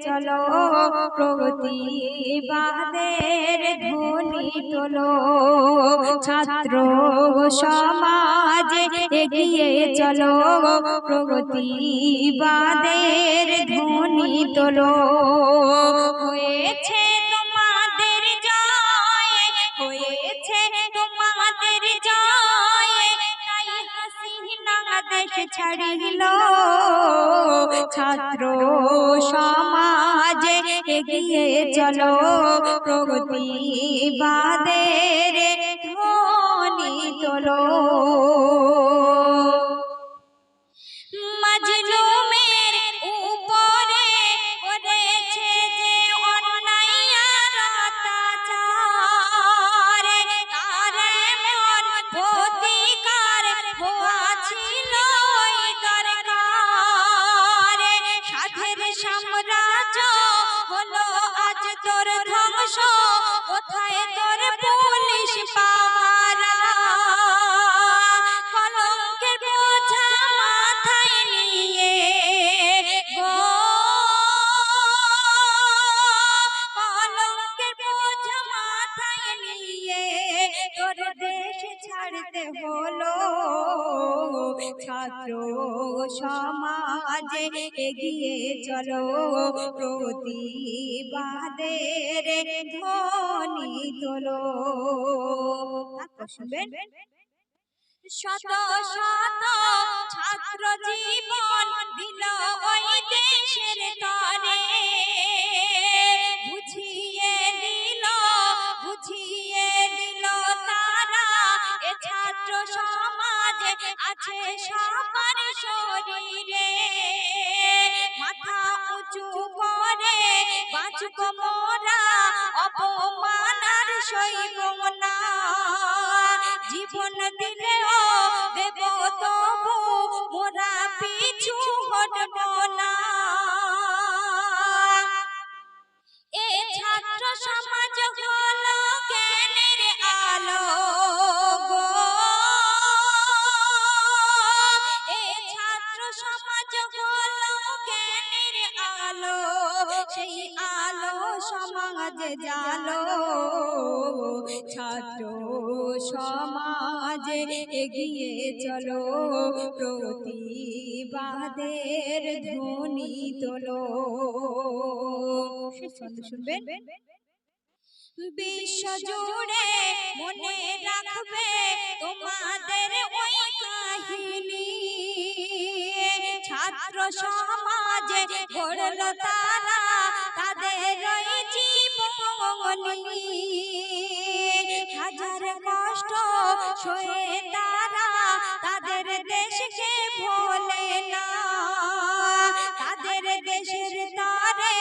চলো প্রগতিবাদের ধ্বনি তোলো ছাত্র সমাজে এগিয়ে চলো প্রগতিবাদের ধ্বনি তোলো হয়েছে তোমাদের জয় হয়েছে তোমাদের জয় তাই হাসিনা দেশ ছাড়িল ছাত্র সমাজে এগিয়ে চলো প্রগতিবাদের ধ্বনি তোলো মাজলুমের উপরে করেছে যে অন্যায় আর অত্যাচার তার এমন প্রতিকার হওয়া ছিল দরকার সাধের সাম্রাজ্য হলো আজ তোর ধ্বংস কোথায় তোর পুলিশ পাহারা কলঙ্কের বোঝা মাথায় নিয়ে কলঙ্কের বোঝা মাথায় নিয়ে তোর দেশ ছাড়তে হলো ছাত্র সমাজে এগিয়ে চলো প্রতিবাদের ধ্বনি তোলো শুনবেন শত শত ছাত্র জীবন দিল ওই দেশের তরে বুঝিয়ে দিল তারা এ ছাত্র সমাজে আছে সবার শরীরে মাথা উঁচু করে বাঁচব মোরা অপমান আর সইব না জীবন দিলেও দেব তবু মোরা পিছু হটব না এ ছাত্র সমাজ হলো জ্ঞানের আলো গো এ ছাত্র সমাজ হলো জ্ঞানের আলো সেই আলো সমাজে জালো ছাত্র সমাজে এগিয়ে চলো প্রতিবাদের ধ্বনি তোলো শুনবেন বিশ্ব জুড়ে মনে রাখবে তোমাদের ওই কাহিনী ছাত্র সমাজে গড়ল তারা তাদের ওই জীবনী হাজার কষ্ট সয়ে তারা তাদের দেশকে ভোলে না তাদের দেশের তরে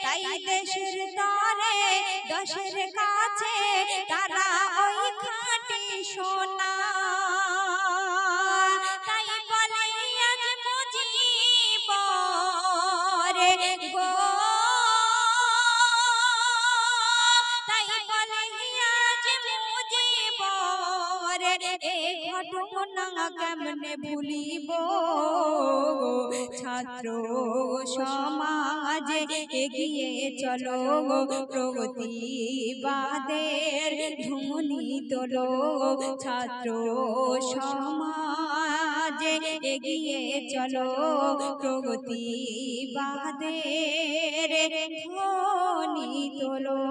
তাই দেশের তরে দশের কাছে তারা ওই খাঁটি সোনা তাই বলে আজ মুজিব রে গো তাই বলে আজ মুজিব রে এ ঘটনা কেমনে ভুলিব ছাত্র সমাজে এগিয়ে চলো প্রগতিবাদের ধ্বনি তোলো ছাত্র সমাজে এগিয়ে চলো প্রগতিবাদের ধ্বনি তোলো।